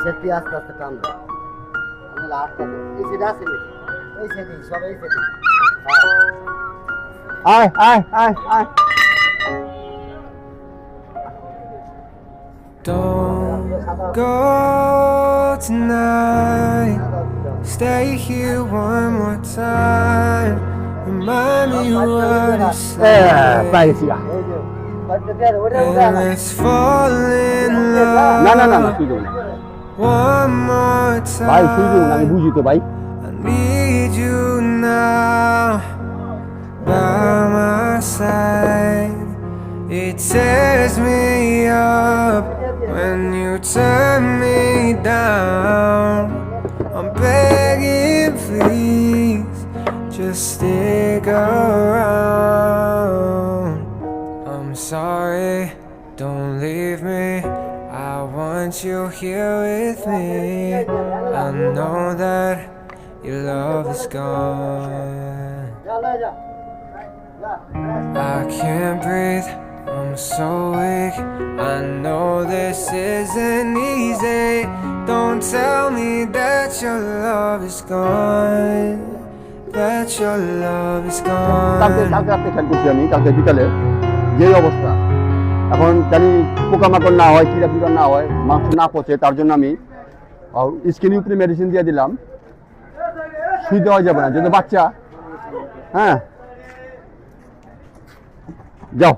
সেটি আস্তে আস্তে টান দাও আমি লাস্টটা এই সেটা আছে এই সেটি সব এই সেটি আয় আয় আয় আয় Don't go tonight. Stay here one more time. Remind me what you said. পাই গেছি গা। এই যে বাচ্চা দেয়ার ওটা ওটা And let's fall in না না না না love তুই করবি না। one more ভাই তুই করবি না, আমি time. বুঝি তো ভাই। I need you now by my side. It tears me up when you turn me down. I'm begging, please, just stick around. I'm sorry, don't leave me. I want you here with me. I know that your love is gone. I can't breathe, I'm so weak. I know this isn't easy. Don't tell me that your love is gone. That your love is কালকে gone. কালকে রাতে খেয়াল করছি আমি, কালকে বিকালে যে অবস্থা এখন জানি পোকামাকড় না হয়, কিরা পিরা না হয়, মাংস না পচে, তার জন্য আমি স্কিনের উপরে মেডিসিন দিয়ে দিলাম। শুই দেওয়া যাবে না, যেহেতু বাচ্চা। হ্যাঁ যাও।